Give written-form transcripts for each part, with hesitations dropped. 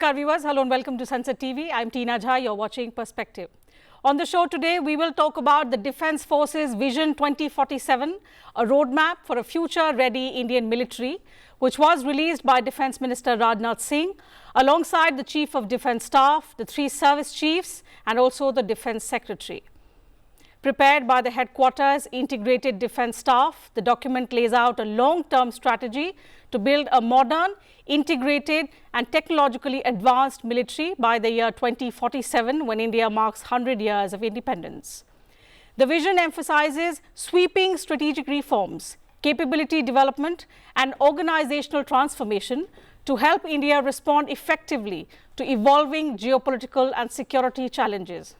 Namaskar viewers, hello and welcome to Sansad TV. I'm Tina Jha, you're watching Perspective. On the show today, we will talk about the Defence Forces Vision 2047, a roadmap for a future-ready Indian military, which was released by Defence Minister Rajnath Singh, alongside the Chief of Defence Staff, the 3 service chiefs and also the Defence Secretary. Prepared by the Headquarters Integrated Defence Staff, the document lays out a long-term strategy to build a modern, integrated and technologically advanced military by the year 2047, when India marks 100 years of independence. The vision emphasizes sweeping strategic reforms, capability development and organizational transformation to help India respond effectively to evolving geopolitical and security challenges.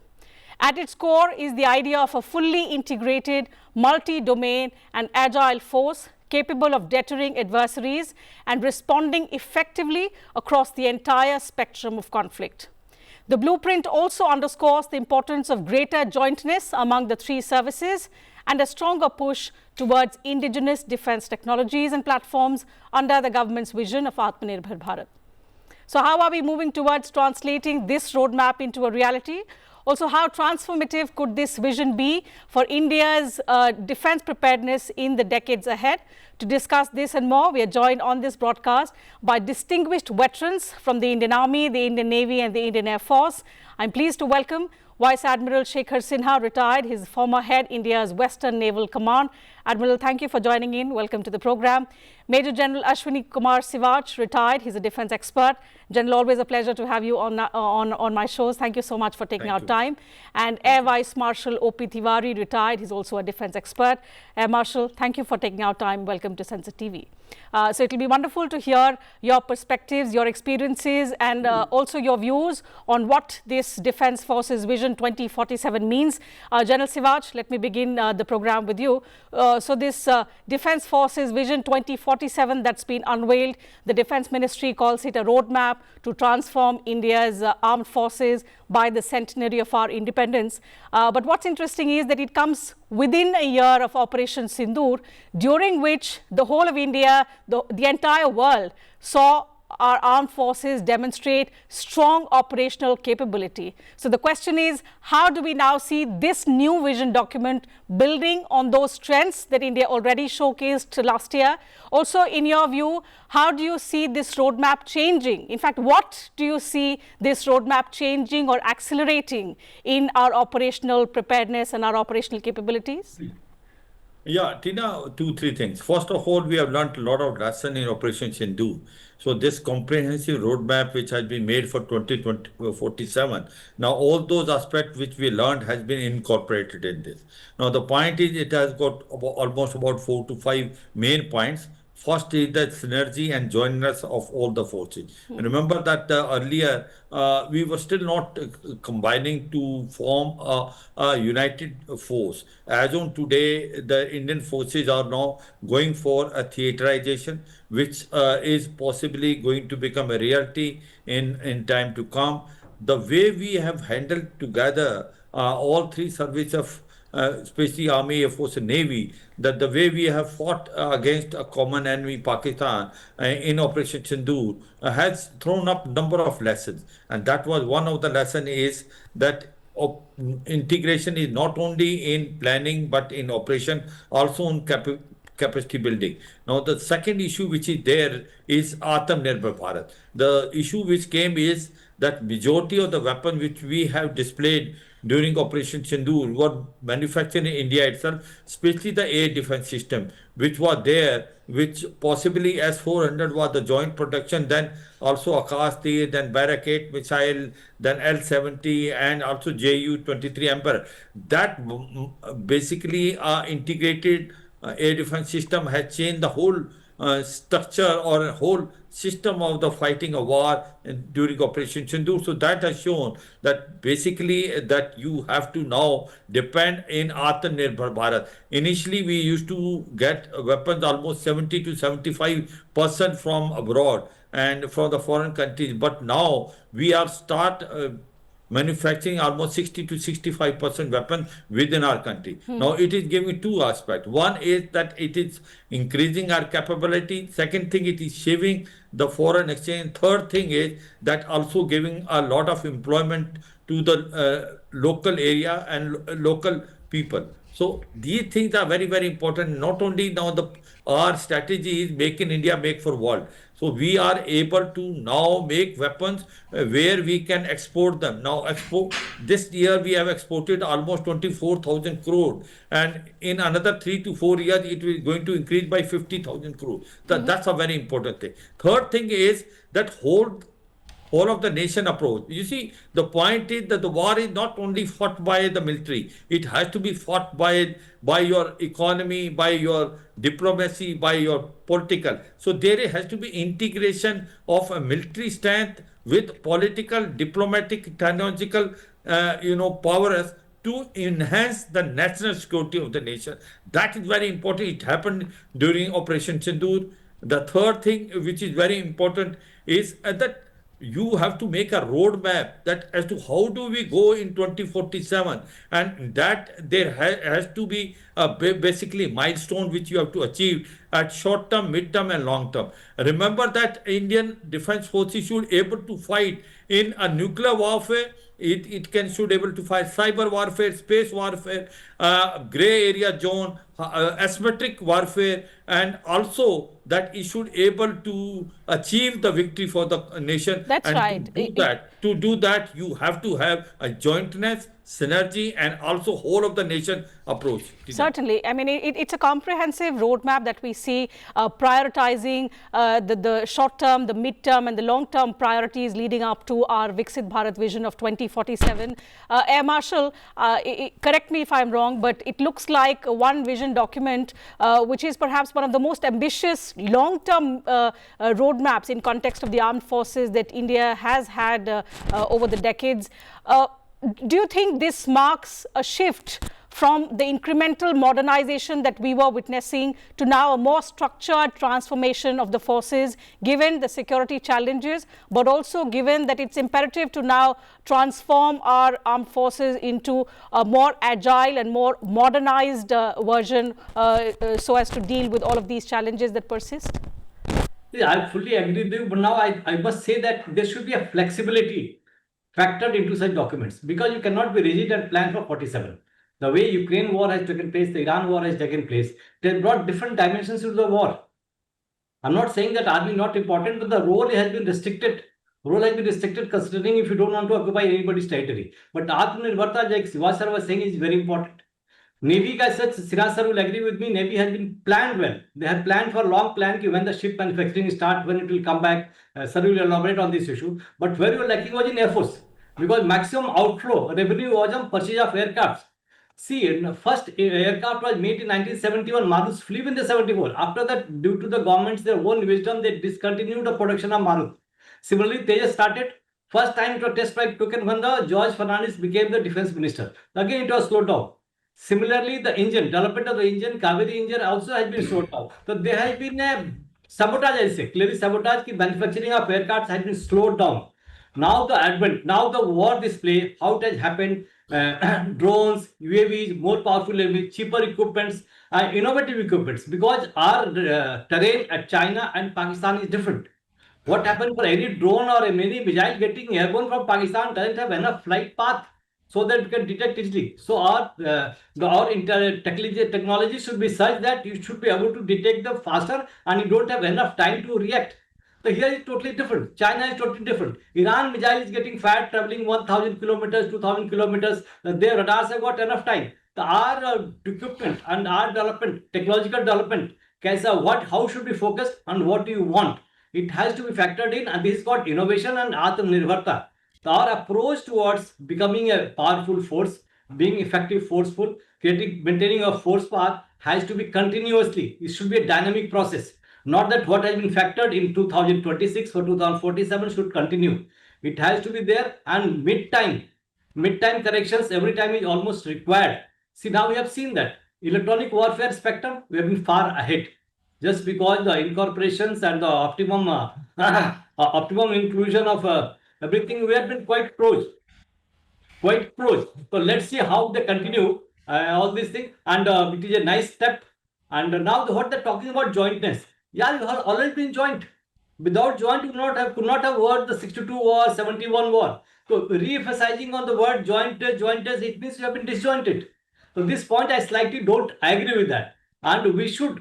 At its core is the idea of a fully integrated, multi-domain and agile force capable of deterring adversaries and responding effectively across the entire spectrum of conflict. The blueprint also underscores the importance of greater jointness among the 3 services and a stronger push towards indigenous defence technologies and platforms under the government's vision of Aatmanirbhar Bharat. So how are we moving towards translating this roadmap into a reality? Also, how transformative could this vision be for India's defence preparedness in the decades ahead? To discuss this and more, we are joined on this broadcast by distinguished veterans from the Indian Army, the Indian Navy and the Indian Air Force. I'm pleased to welcome Vice Admiral Shekhar Sinha, retired. He's former head India's Western Naval Command. Admiral, thank you for joining in. Welcome to the program. Major General Ashwini Kumar Sivach, retired. He's a defence expert. General, always a pleasure to have you on my shows. Thank you so much for taking out time. And Air Vice Marshal O.P. Tiwari, retired. He's also a defence expert. Air Marshal, thank you for taking out time. Welcome to Sansad TV. So it will be wonderful to hear your perspectives, your experiences and also your views on what this Defence Forces Vision 2047 means. General Sivach, let me begin the program with you. So this Defence Forces Vision 2047 that's been unveiled, the Defence Ministry calls it a roadmap to transform India's armed forces by the centenary of our independence. But what's interesting is that it comes within a year of Operation Sindoor, during which the whole of India, the entire world saw our armed forces demonstrate strong operational capability. So the question is, how do we now see this new vision document building on those strengths that India already showcased last year? Also, in your view, how do you see this roadmap changing? In fact, what do you see this roadmap changing or accelerating in our operational preparedness and our operational capabilities? Yeah, Tina, 2-3 things. First of all, we have learned a lot of lesson in Operation Sindoor. So this comprehensive roadmap which has been made for 2047, now all those aspects which we learned has been incorporated in this. Now the point is, it has got almost about 4 to 5 main points. First is the synergy and jointness of all the forces. Remember that earlier we were still not combining to form a united force. As on today, the Indian forces are now going for a theaterization, which is possibly going to become a reality in time to come. The way we have handled together all 3 services of especially Army, Air Force and Navy, that the way we have fought against a common enemy, Pakistan, in Operation Sindoor has thrown up number of lessons. And that was one of the lessons, is that integration is not only in planning but in operation, also in capacity building. Now the second issue which is there is Aatmanirbhar Bharat. The issue which came is that majority of the weapons which we have displayed during Operation Sindoor were manufactured in India itself, especially the air defense system, which was there, which possibly S-400 was the joint production, then also Akash, then Barrack-8 missile, then L-70 and also Ju-23 Emperor. That basically integrated air defense system has changed the whole structure or whole system of the fighting a war during Operation Sindoor. So that has shown that basically that you have to now depend in Aatmanirbhar Bharat. Initially, we used to get weapons almost 70 to 75% from abroad and from the foreign countries. But now we are manufacturing almost 60 to 65% weapons within our country. Now it is giving 2 aspects. One is that it is increasing our capability. Second thing, it is shaving the foreign exchange. Third thing is that also giving a lot of employment to the local area and local people. So these things are very, very important. Not only now our strategy is make in India, make for world. So we are able to now make weapons where we can export them. Now export this year we have exported almost 24,000 crore, and in another 3 to 4 years it is going to increase by 50,000 crore. That's a very important thing. Third thing is that whole of the nation approach. You see, the point is that the war is not only fought by the military, it has to be fought by your economy, by your diplomacy, by your political. So there has to be integration of a military strength with political, diplomatic, technological, powers to enhance the national security of the nation. That is very important. It happened during Operation Sindoor. The third thing, which is very important, is that you have to make a roadmap that as to how do we go in 2047, and that there has to be a basically milestone which you have to achieve at short term, mid term, and long term. Remember that Indian defense forces should able to fight in a nuclear warfare. It can should able to fight cyber warfare, space warfare, gray area zone, asymmetric warfare, and also that it should able to achieve the victory for the nation. That's And right. to do that, you have to have a jointness, synergy, and also whole of the nation approach. Certainly. I mean, it's a comprehensive roadmap that we see prioritizing the short term, the mid term, and the long term priorities leading up to our Viksit Bharat vision of 2047. Air Marshal, correct me if I'm wrong, but it looks like one vision document which is perhaps one of the most ambitious long term roadmaps in context of the armed forces that India has had over the decades. Do you think this marks a shift from the incremental modernization that we were witnessing to now a more structured transformation of the forces, given the security challenges, but also given that it's imperative to now transform our armed forces into a more agile and more modernized version so as to deal with all of these challenges that persist? Yeah, I fully agree with you, but now I must say that there should be a flexibility factored into such documents, because you cannot be rigid and plan for 47. The way Ukraine war has taken place, the Iran war has taken place, they brought different dimensions to the war. I'm not saying that army not important, but the role has been restricted. Role has been restricted considering if you don't want to occupy anybody's territory. But Aatmanirbharta, like Siva sir was saying, is very important. Navy as such, Siraj sir will agree with me, Navy has been planned well. They have planned for long plan when the ship manufacturing starts, when it will come back. Sir will elaborate on this issue. But where you were lacking was in Air Force, because maximum outflow revenue was on purchase of aircrafts. See, first aircraft was made in 1971. Maruts flew in the 74. After that, due to the government's their own wisdom, they discontinued the production of Marut. Similarly, Tejas started. First time it was test flight taken when the George Fernandez became the defense minister. Again, it was slowed down. Similarly, the engine, development of the engine, Kaveri engine also has been slowed down. So there has been a sabotage, I say, clearly sabotage, ki manufacturing of aircrafts has been slowed down. Now the advent, now the war display, how it has happened, drones, UAVs, more powerful UAVs, cheaper equipments, innovative equipments, because our terrain at China and Pakistan is different. What happened for any drone or any missile getting airborne from Pakistan doesn't have enough flight path so that we can detect easily. So our technology should be such that you should be able to detect them faster and you don't have enough time to react. So here is totally different. China is totally different. Iran missile is getting fired traveling 1,000 kilometers, 2,000 kilometers. Their radars have got enough time. Our equipment and our development, technological development, how should we focus and what do you want? It has to be factored in, and this is called innovation and Aatmanirbharta. Our approach towards becoming a powerful force, being effective, forceful, maintaining a force path has to be continuously. It should be a dynamic process. Not that what has been factored in 2026 for 2047 should continue. It has to be there, and mid-time corrections every time is almost required. See, now we have seen that electronic warfare spectrum, we have been far ahead. Just because the incorporations and the optimum inclusion of everything, we have been quite close. So let's see how they continue all these things, and it is a nice step. And now what they're talking about jointness. Yeah, you have always been joint. Without joint, you could not have word the 62 war, 71 war. So re-emphasizing on the word jointness, it means you have been disjointed. So this point I slightly don't agree with that. And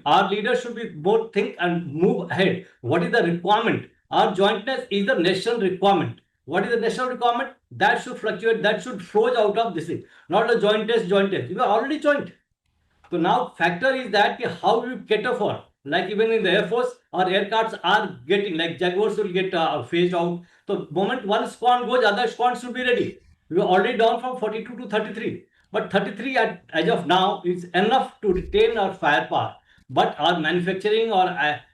our leaders should be both think and move ahead. What is the requirement? Our jointness is the national requirement. What is the national requirement? That should fluctuate, that should flow out of this thing. Not the jointness. You are already joint. So now factor is that how you cater for. Like even in the Air Force, our aircrafts are getting, like Jaguars will get phased out. So moment one squad goes, other squads should be ready. We are already down from 42 to 33. But 33 as of now is enough to retain our firepower. But our manufacturing or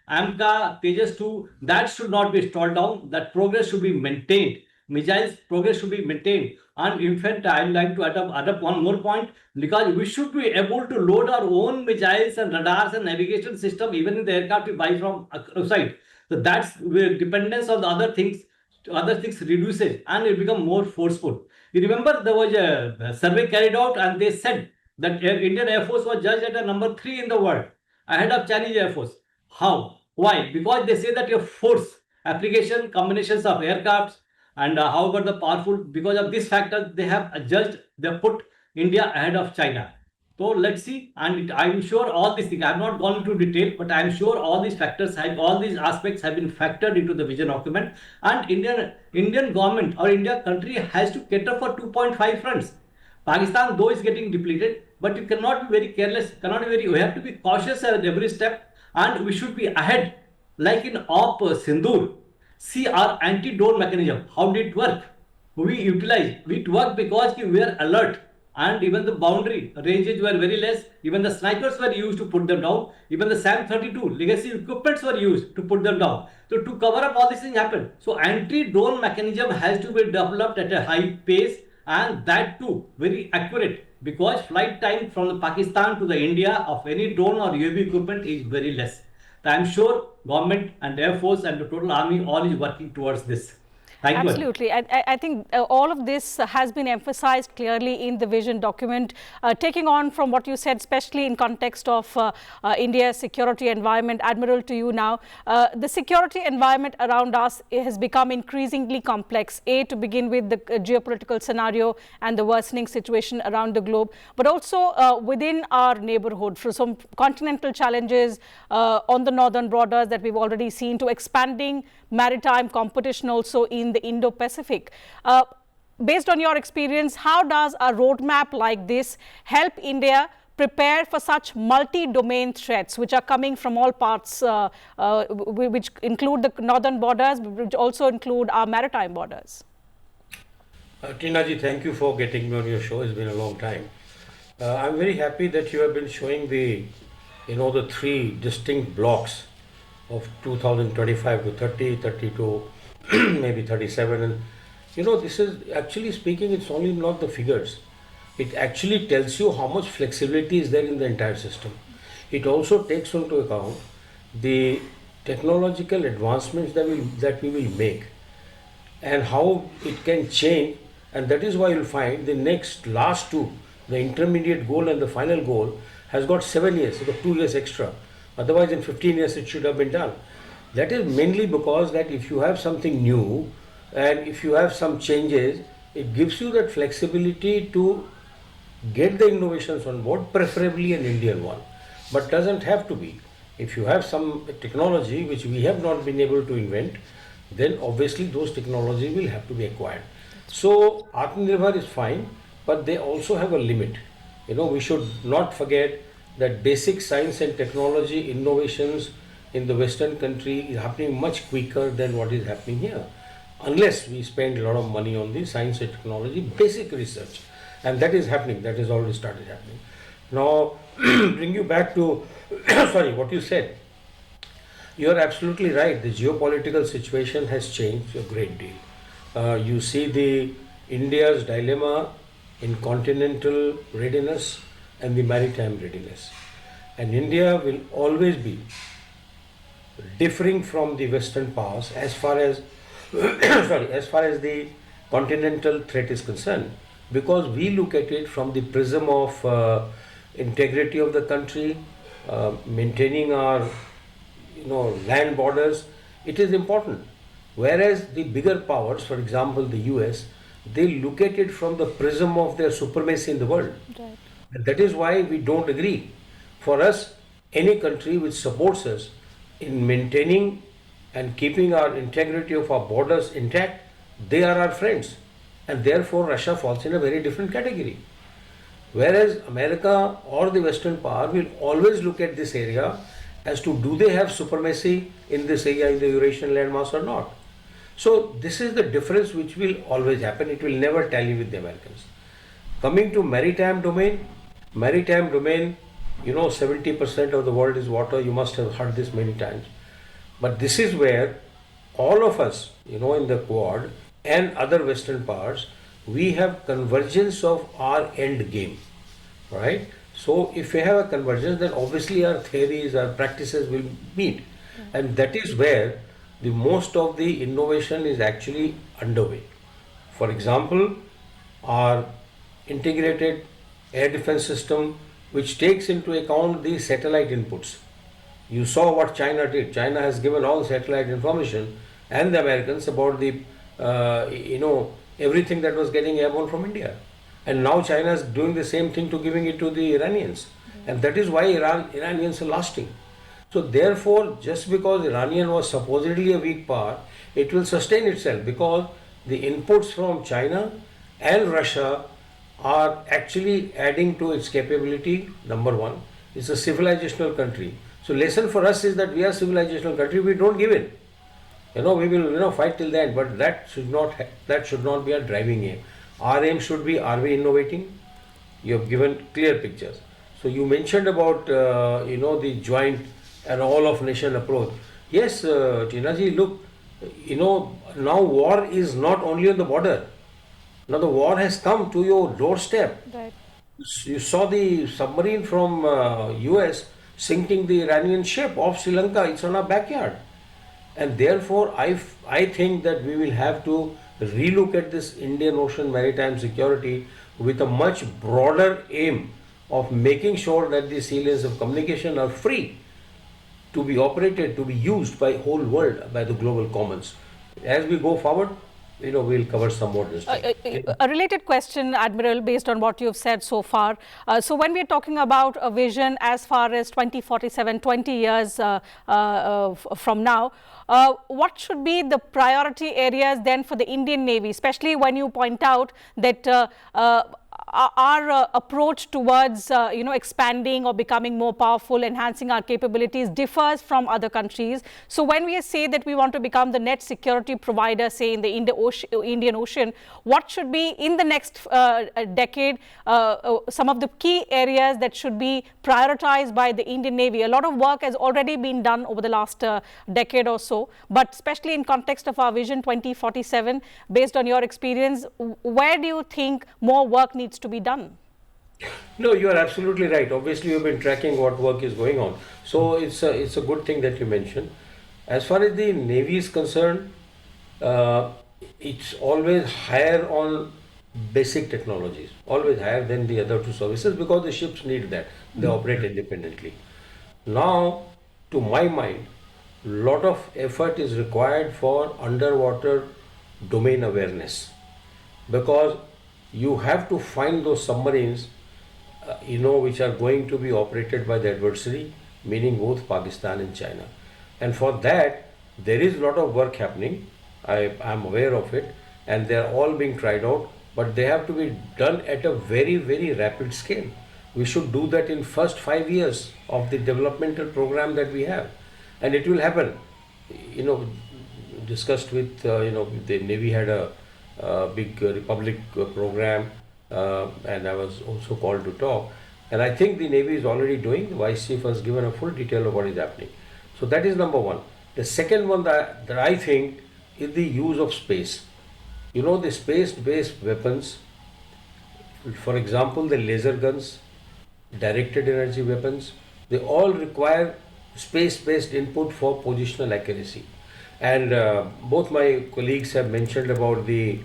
AMCA, Tejas 2, that should not be stalled down. That progress should be maintained. Missiles progress should be maintained. And in fact, I would like to add up one more point, because we should be able to load our own missiles and radars and navigation system even in the aircraft we buy from outside. So that's where dependence on the other things reduces and it becomes more forceful. You remember there was a survey carried out and they said that Indian Air Force was judged at a number 3 in the world ahead of Chinese Air Force. How? Why? Because they say that your force application combinations of aircrafts and however the powerful, because of this factor they have put India ahead of China. So let's see, and I'm sure all these things, I have not gone into detail, but I'm sure all these aspects have been factored into the vision document. And Indian government or India country has to cater for 2.5 fronts. Pakistan though is getting depleted, but you cannot be very careless, we have to be cautious at every step, and we should be ahead. Like in Op Sindoor, see our anti-drone mechanism, how did it work? It worked because we were alert, and even the boundary ranges were very less. Even the snipers were used to put them down. Even the SAM 32 legacy equipments were used to put them down. So to cover up all these things happened. So anti-drone mechanism has to be developed at a high pace, and that too very accurate, because flight time from the Pakistan to the India of any drone or UAV equipment is very less. I am sure government and Air Force and the total army all is working towards this. Thank you. Absolutely. I think all of this has been emphasized clearly in the vision document. Taking on from what you said, especially in context of India's security environment, Admiral, to you now. The security environment around us has become increasingly complex, to begin with the geopolitical scenario and the worsening situation around the globe, but also within our neighborhood, for some continental challenges on the northern borders that we've already seen, to expanding maritime competition also in the Indo-Pacific. Based on your experience, how does a roadmap like this help India prepare for such multi-domain threats which are coming from all parts, which include the northern borders, which also include our maritime borders? Tina ji, thank you for getting me on your show. It's been a long time. I'm very happy that you have been showing the three distinct blocks of 2025 to 30, 32, maybe 37. And this is actually speaking, it's only not the figures. It actually tells you how much flexibility is there in the entire system. It also takes into account the technological advancements that we will make and how it can change. And that is why you'll find the last two, the intermediate goal and the final goal, has got 7 years, so 2 years extra. Otherwise, in 15 years, it should have been done. That is mainly because that if you have something new and if you have some changes, it gives you that flexibility to get the innovations on board, preferably an Indian one, but doesn't have to be. If you have some technology which we have not been able to invent, then obviously those technologies will have to be acquired. So Aatmanirbhar is fine, but they also have a limit. We should not forget that basic science and technology innovations in the Western country is happening much quicker than what is happening here, unless we spend a lot of money on the science and technology basic research, and that is happening. That has already started happening. Now, bring you back to what you said. You are absolutely right. The geopolitical situation has changed a great deal. You see the India's dilemma in continental readiness and the maritime readiness, and India will always be differing from the Western powers as far as the continental threat is concerned, because we look at it from the prism of integrity of the country, maintaining our land borders, it is important. Whereas the bigger powers, for example, the US, they look at it from the prism of their supremacy in the world. Right. And that is why we don't agree. For us, any country which supports us in maintaining and keeping our integrity of our borders intact, they are our friends. And therefore, Russia falls in a very different category. Whereas America or the Western power will always look at this area as to do they have supremacy in this area in the Eurasian landmass or not. So this is the difference which will always happen. It will never tally with the Americans. Coming to maritime domain, 70% of the world is water. You must have heard this many times. But this is where all of us, in the Quad and other Western powers, we have convergence of our end game, right? So if we have a convergence, then obviously our theories, our practices will meet. And that is where the most of the innovation is actually underway. For example, our integrated air defense system, which takes into account the satellite inputs. You saw what China did. China has given all satellite information and the Americans about the, everything that was getting airborne from India. And now China is doing the same thing to giving it to the Iranians. And that is why Iranians are lasting. So therefore, just because Iranian was supposedly a weak power, it will sustain itself because the inputs from China and Russia are actually adding to its capability. Number one, it's a civilizational country. So lesson for us is that we are a civilizational country, we don't give in. We will fight till the end, but that should not be our driving aim. Our aim should be, are we innovating? You have given clear pictures. So you mentioned about the joint and all of nation approach. Yes, Tinaji, look, now war is not only on the border. Now the war has come to your doorstep. Right. You saw the submarine from US sinking the Iranian ship off Sri Lanka. It's on our backyard. And therefore, I think that we will have to relook at this Indian Ocean maritime security with a much broader aim of making sure that the sea lanes of communication are free to be operated, to be used by whole world, by the global commons. As we go forward, we'll cover some more this time. A related question, Admiral, based on what you've said so far. So when we're talking about a vision as far as 2047, 20 years from now, what should be the priority areas then for the Indian Navy, especially when you point out that our approach towards expanding or becoming more powerful, enhancing our capabilities differs from other countries. So when we say that we want to become the net security provider, say in the Indian Ocean, what should be in the next decade some of the key areas that should be prioritized by the Indian Navy? A lot of work has already been done over the last decade or so, but especially in context of our Vision 2047, based on your experience, where do you think more work needs to be done? No, you are absolutely right. Obviously, you've been tracking what work is going on. So it's a good thing that you mentioned. As far as the Navy is concerned, it's always higher on basic technologies, always higher than the other two services because the ships need that. They operate independently. Now, to my mind, a lot of effort is required for underwater domain awareness because you have to find those submarines, which are going to be operated by the adversary, meaning both Pakistan and China. And for that, there is a lot of work happening. I am aware of it, and they are all being tried out, but they have to be done at a very, very rapid scale. We should do that in first 5 years of the developmental program that we have, and it will happen. Discussed with, the Navy had a big Republic program, and I was also called to talk. And I think the Navy is already doing. The Vice Chief has given a full detail of what is happening. So that is number one. The second one that I think is the use of space. The space-based weapons, for example, the laser guns, directed energy weapons, they all require space-based input for positional accuracy. And both my colleagues have mentioned about the,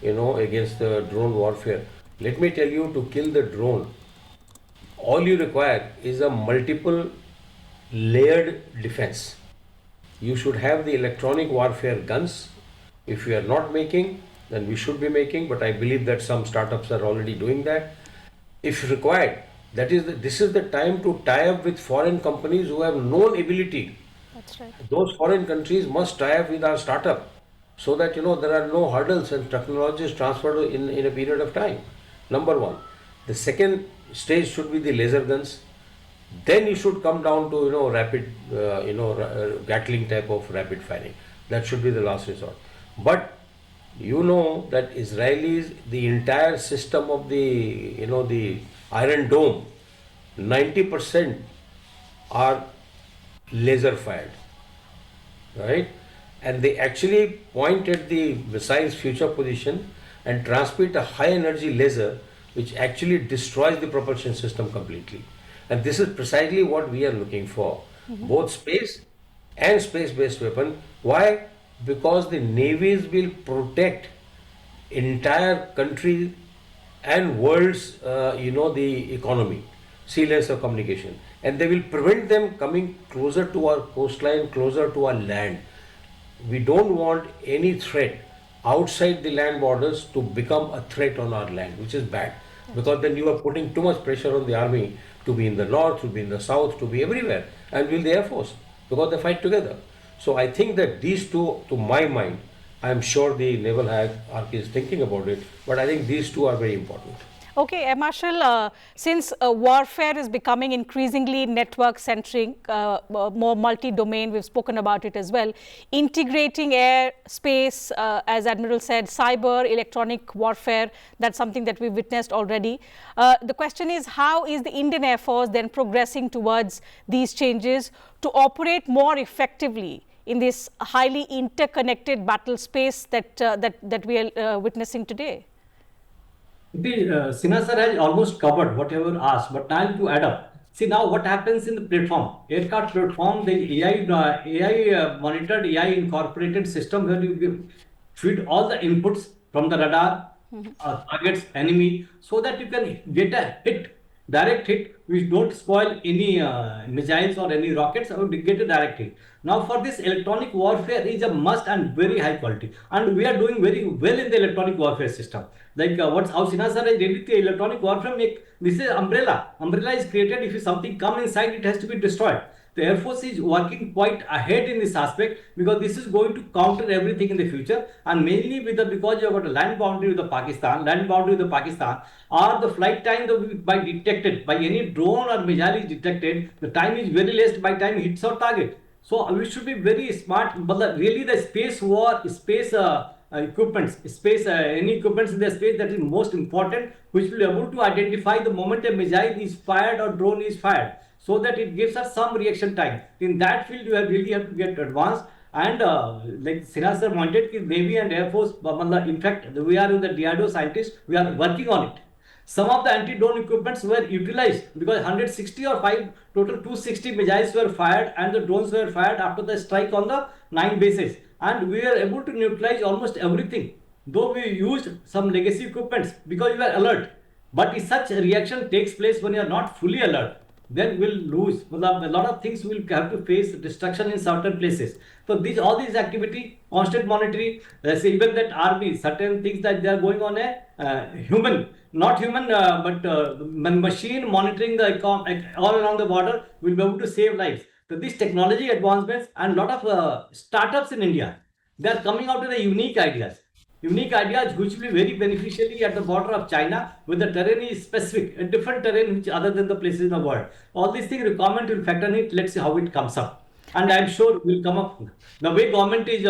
against the drone warfare. Let me tell you, to kill the drone, all you require is a multiple layered defense. you should have the electronic warfare guns. If we are not making, then we should be making, but I believe that some startups are already doing that. If required, this is the time to tie up with foreign companies who have known ability. That's right. Those foreign countries must tie up with our startup so that there are no hurdles and technology is transferred in a period of time. Number one. The second stage should be the laser guns. Then you should come down to rapid Gatling type of rapid firing. That should be the last resort. But you know that Israelis, the entire system of the Iron Dome, 90% are laser fired, right? And they actually point at the missile's future position and transmit a high energy laser which actually destroys the propulsion system completely. And this is precisely what we are looking for, both space and space-based weapon. Why? Because the navies will protect entire country and world's, the economy, sea lanes of communication. And they will prevent them coming closer to our coastline, closer to our land. We don't want any threat outside the land borders to become a threat on our land, which is bad. Because then you are putting too much pressure on the army to be in the north, to be in the south, to be everywhere, and will the Air Force, because they fight together. So I think that these two, to my mind, I am sure the naval hierarchy is thinking about it, but I think these two are very important. Okay, Air Marshal, since warfare is becoming increasingly network-centric, more multi-domain, we've spoken about it as well, integrating air, space, as Admiral said, cyber, electronic warfare, that's something that we've witnessed already. The question is, how is the Indian Air Force then progressing towards these changes to operate more effectively in this highly interconnected battle space that we are witnessing today? Sinha sir has almost covered whatever asked, but now to add up. See now what happens in the platform, aircraft platform, the AI monitored, AI incorporated system where you feed all the inputs from the radar, targets, enemy, so that you can get a hit, direct hit, which don't spoil any missiles or any rockets, or get a direct hit. Now for this, electronic warfare is a must and very high quality, and we are doing very well in the electronic warfare system. Like how Sinha sir has did the electronic warfare, this is umbrella. Umbrella is created, if something come inside, it has to be destroyed. The Air Force is working quite ahead in this aspect, because this is going to counter everything in the future, and mainly because you have got a land boundary with Pakistan, or the flight time by detected by any drone or missile is detected, the time is very less by time it hits our target. So we should be very smart, but really the space war, space equipments, any equipments in the space, that is most important, which will be able to identify the moment a missile is fired or drone is fired, so that it gives us some reaction time. In that field, you really have to get advanced. And like Sinha sir pointed, Navy and Air Force, in fact, we are with the DRDO scientists, we are working on it. Some of the anti-drone equipments were utilized, because 160 or 260 missiles were fired, and the drones were fired after the strike on the 9 bases. And we were able to neutralize almost everything, though we used some legacy equipments, because we were alert. But if such a reaction takes place when you are not fully alert, then we'll lose. A lot of things will have to face destruction in certain places. So all these activity, constant monitoring, even that army, certain things that they are going on but machine monitoring all along the border will be able to save lives. So these technology advancements and lot of startups in India, they are coming out with the unique ideas which will be very beneficially at the border of China, where the terrain is specific, a different terrain which other than the places in the world. All these things, the government will factor in it. Let's see how it comes up. And I'm sure will come up. The way government is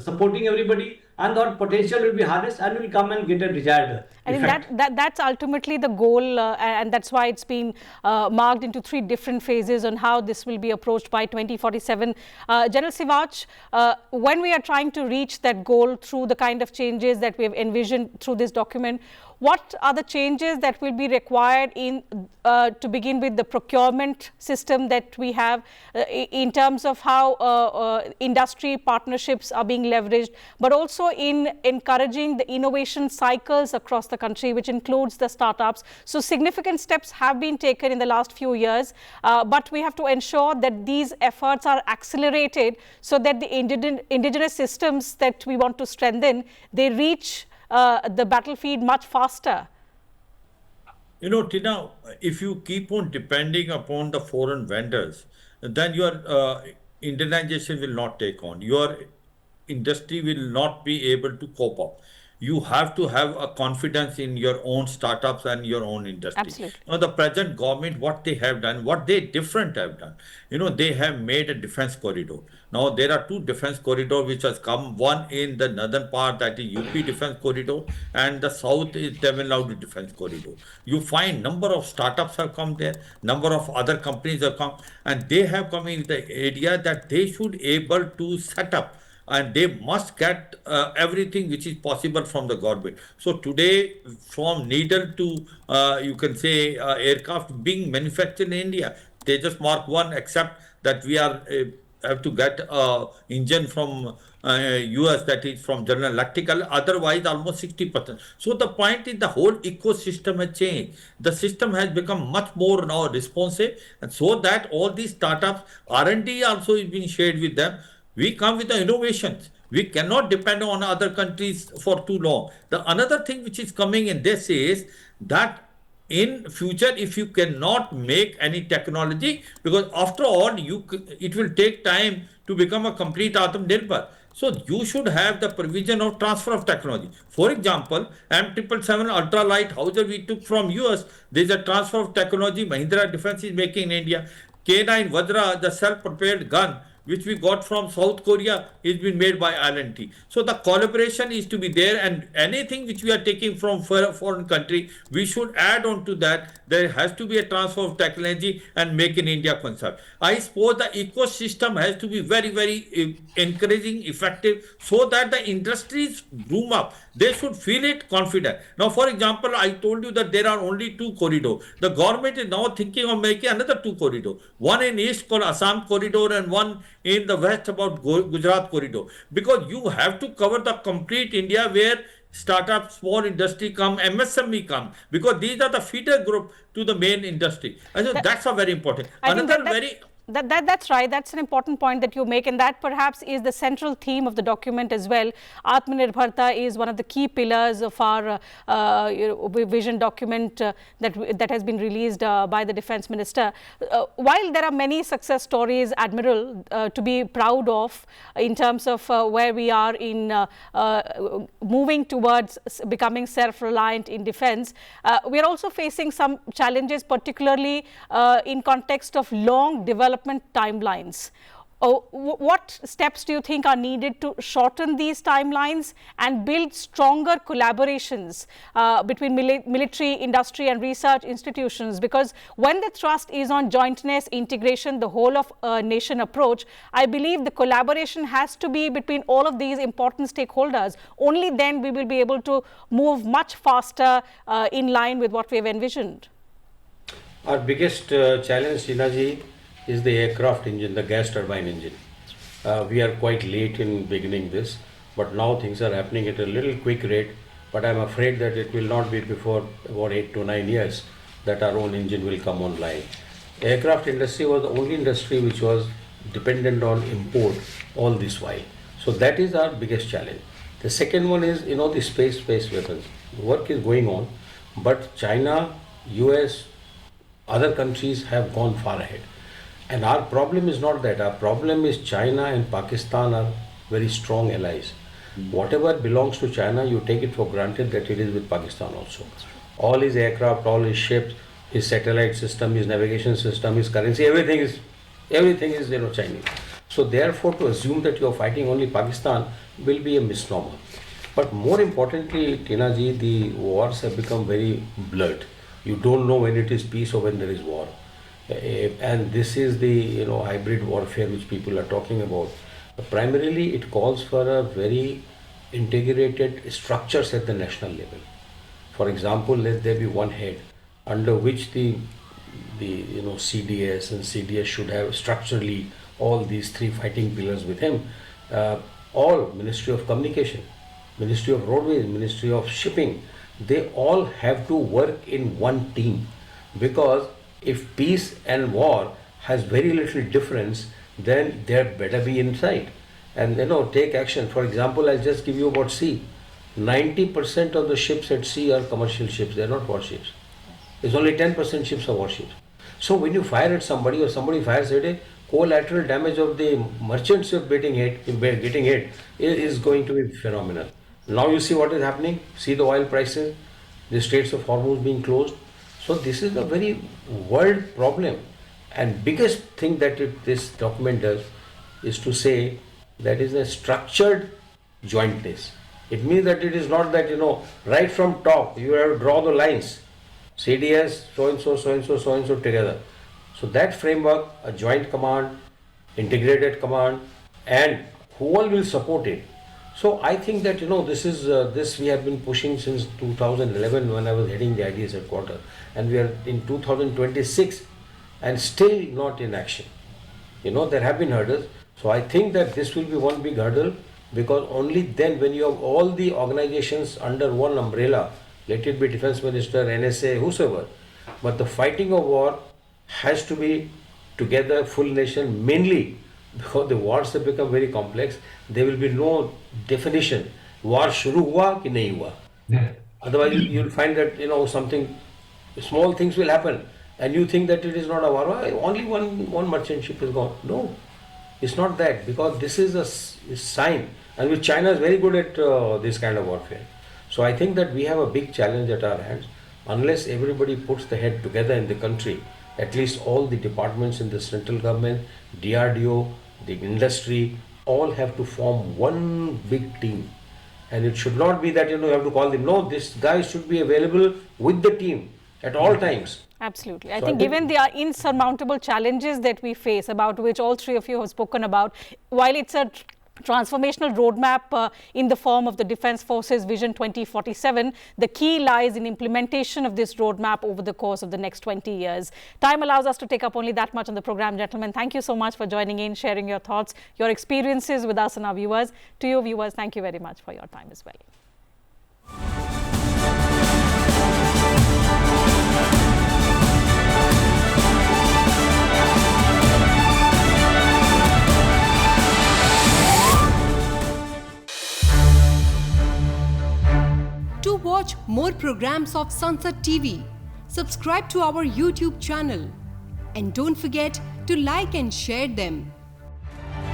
supporting everybody, and that potential will be harnessed and will come and get a desired effect. I think that's ultimately the goal, and that's why it's been marked into 3 different phases on how this will be approached by 2047. General Sivaj, when we are trying to reach that goal through the kind of changes that we have envisioned through this document, what are the changes that will be required to begin with the procurement system that we have, in terms of how industry partnerships are being leveraged, but also also in encouraging the innovation cycles across the country, which includes the startups. So significant steps have been taken in the last few years, but we have to ensure that these efforts are accelerated so that the indigenous systems that we want to strengthen, they reach the battlefield much faster. You know, Tina, if you keep on depending upon the foreign vendors, then your indigenization will not take on. Your industry will not be able to cope up. You have to have a confidence in your own startups and your own industry. Absolutely. Now, the present government, what they have done, what they different have done, they have made a defense corridor. Now, there are two defense corridors which has come, one in the northern part, that is UP defense corridor, and the south is Tamil Nadu defense corridor. You find number of startups have come there, number of other companies have come, and they have come in the area that they should able to set up, and they must get everything which is possible from the government. So today, from needle to you can say aircraft being manufactured in India, they just mark one, except that we are have to get engine from US, that is from General Electrical, otherwise almost 60%. So the point is the whole ecosystem has changed. The system has become much more now responsive, and so that all these startups, R&D also is being shared with them. We come with the innovations. We cannot depend on other countries for too long. The another thing which is coming in this is that in future, if you cannot make any technology, because after all, it will take time to become a complete Aatmanirbhar. So you should have the provision of transfer of technology. For example, M777 ultralight howitzer we took from US. There is a transfer of technology Mahindra Defence is making in India. K9 Vajra, the self-prepared gun, which we got from South Korea, is been made by L&T. So the collaboration is to be there, and anything which we are taking from foreign country, we should add on to that. There has to be a transfer of technology and make in India concept. I suppose the ecosystem has to be very, very encouraging, effective, so that the industries bloom up. They should feel it confident. Now, for example, I told you that there are only two corridors. The government is now thinking of making another two corridors. One in east called Assam corridor, and one in the west about Gujarat corridor, because you have to cover the complete India where startup, small industry come, MSME come, because these are the feeder group to the main industry. And so that's a very important. That's right. That's an important point that you make, and that perhaps is the central theme of the document as well. Aatmanirbharta is one of the key pillars of our vision document that has been released by the Defence Minister. While there are many success stories, Admiral, to be proud of in terms of where we are in moving towards becoming self-reliant in defence, we are also facing some challenges, particularly in context of long development timelines. What steps do you think are needed to shorten these timelines and build stronger collaborations between military, industry and research institutions? Because when the thrust is on jointness, integration, the whole of nation approach, I believe the collaboration has to be between all of these important stakeholders. Only then we will be able to move much faster in line with what we have envisioned. Our biggest challenge, Sinaji, is the aircraft engine, the gas turbine engine. We are quite late in beginning this, but now things are happening at a little quick rate, but I'm afraid that it will not be before about 8 to 9 years that our own engine will come online. Aircraft industry was the only industry which was dependent on import all this while. So that is our biggest challenge. The second one is, the space weapons. Work is going on, but China, US, other countries have gone far ahead. And our problem is not that. Our problem is China and Pakistan are very strong allies. Whatever belongs to China, you take it for granted that it is with Pakistan also. All his aircraft, all his ships, his satellite system, his navigation system, his currency, everything is Chinese. So therefore, to assume that you are fighting only Pakistan will be a misnomer. But more importantly, Tina ji, the wars have become very blurred. You don't know when it is peace or when there is war. And this is the hybrid warfare which people are talking about. Primarily, it calls for a very integrated structures at the national level. For example, let there be one head under which the CDS and CDS should have structurally all these three fighting pillars with him. All Ministry of Communication, Ministry of Roadways, Ministry of Shipping, they all have to work in one team, because if peace and war has very little difference, then there better be inside and take action. For example, I'll just give you about sea. 90% of the ships at sea are commercial ships, they are not warships. It's only 10% ships are warships. So when you fire at somebody or somebody fires at it, collateral damage of the merchant ship getting hit is going to be phenomenal. Now you see what is happening, see the oil prices, the Straits of Hormuz being closed. So this is a very world problem, and biggest thing that this document does is to say that is a structured jointness. It means that it is not that right from top you have to draw the lines, CDS, so and so, so and so, so and so together. So that framework, a joint command, integrated command, and who all will support it. So I think that this we have been pushing since 2011 when I was heading the IDS headquarters, and we are in 2026 and still not in action. There have been hurdles. So I think that this will be one big hurdle, because only then, when you have all the organizations under one umbrella, let it be Defence Minister, NSA, whosoever, but the fighting of war has to be together, full nation, mainly because the wars have become very complex. There will be no definition. War shuru hua ki nahi hua. Otherwise, you'll find that something, small things will happen, and you think that it is not a war. Only one merchant ship is gone. No, it's not that, because this is a sign, and which China is very good at this kind of warfare. So I think that we have a big challenge at our hands. Unless everybody puts the head together in the country, at least all the departments in the central government, DRDO, the industry, all have to form one big team. And it should not be that you have to call them. No, this guy should be available with the team at all times. Absolutely. I think given the insurmountable challenges that we face, about which all three of you have spoken about, while it's a transformational roadmap in the form of the Defence Forces Vision 2047, the key lies in implementation of this roadmap over the course of the next 20 years. Time allows us to take up only that much on the program, gentlemen. Thank you so much for joining in, sharing your thoughts, your experiences with us and our viewers. To you viewers, thank you very much for your time as well. To watch more programs of Sansad TV, subscribe to our YouTube channel and don't forget to like and share them.